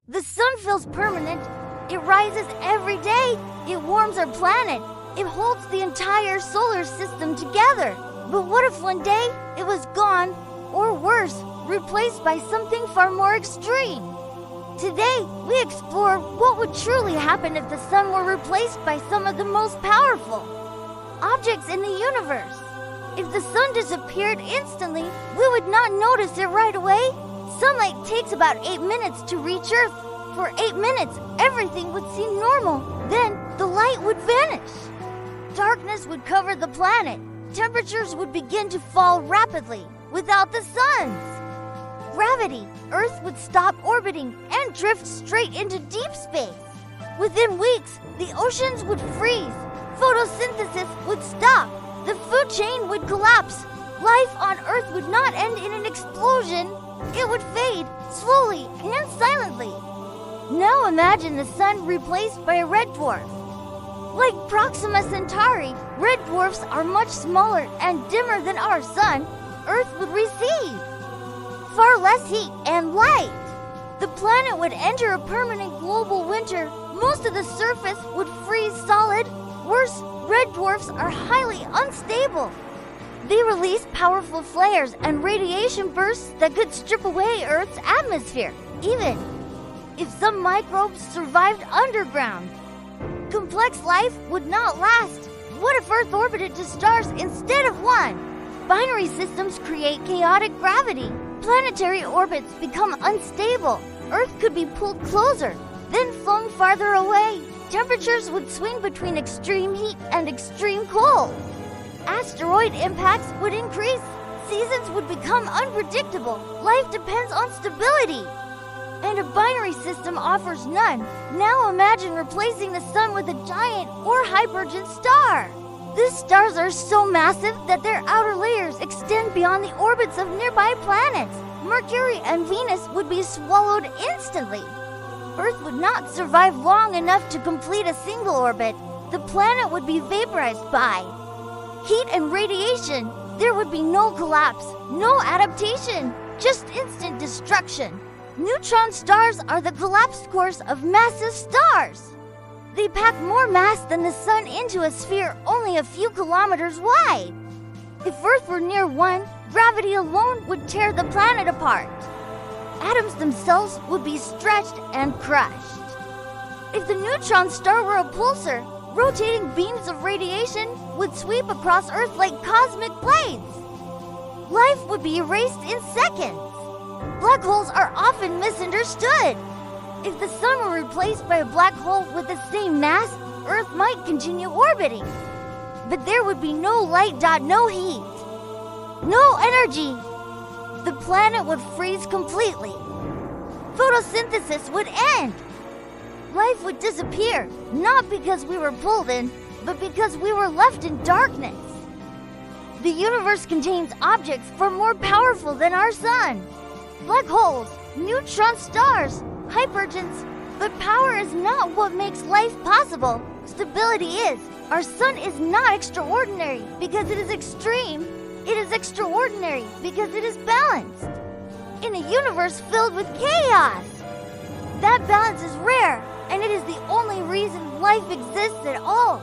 The sun feels permanent. It rises every day. It warms our planet. It holds the entire solar system together. But what if one day it was gone, or worse, replaced by something far more extreme? Today, we explore what would truly happen if the sun were replaced by some of the most powerful objects in the universe. If the sun disappeared instantly, we would not notice it right away. Sunlight takes about 8 minutes to reach Earth. For 8 minutes, everything would seem normal. Then, the light would vanish. Darkness would cover the planet. Temperatures would begin to fall rapidly without the sun's gravity. Earth would stop orbiting and drift straight into deep space. Within weeks, the oceans would freeze. Photosynthesis would stop. The food chain would collapse. Life on Earth would not end in an explosion. It would fade slowly and silently. Now imagine the sun replaced by a red dwarf. Like Proxima Centauri, red dwarfs are much smaller and dimmer than our sun. Earth would receive far less heat and light. The planet would enter a permanent global winter. Most of the surface would freeze solid. Worse, red dwarfs are highly unstable. They release powerful flares and radiation bursts that could strip away Earth's atmosphere, even if some microbes survived underground. Complex life would not last. What if Earth orbited to stars instead of one? Binary systems create chaotic gravity. Planetary orbits become unstable. Earth could be pulled closer, then flung farther away. Temperatures would swing between extreme heat and extreme cold. Asteroid impacts would increase. Seasons would become unpredictable. Life depends on stability. And a binary system offers none. Now imagine replacing the sun with a giant or hypergent star. These stars are so massive that their outer layers extend beyond the orbits of nearby planets. Mercury and Venus would be swallowed instantly. Earth would not survive long enough to complete a single orbit. The planet would be vaporized by heat and radiation. There would be no collapse, no adaptation, just instant destruction. Neutron stars are the collapsed cores of massive stars. They pack more mass than the sun into a sphere only a few kilometers wide. If Earth were near one, gravity alone would tear the planet apart. Atoms themselves would be stretched and crushed. If the neutron star were a pulsar, rotating beams of radiation would sweep across Earth like cosmic blades. Life would be erased in seconds. Black holes are often misunderstood. If the sun were replaced by a black hole with the same mass, Earth might continue orbiting. But there would be no light. No heat, no energy. The planet would freeze completely. Photosynthesis would end. Life would disappear, not because we were pulled in, but because we were left in darkness. The universe contains objects far more powerful than our sun. Black holes, neutron stars, hypergents. But power is not what makes life possible. Stability is. Our sun is not extraordinary because it is extreme. It is extraordinary because it is balanced. In a universe filled with chaos, that balance is rare, and it is the only reason life exists at all.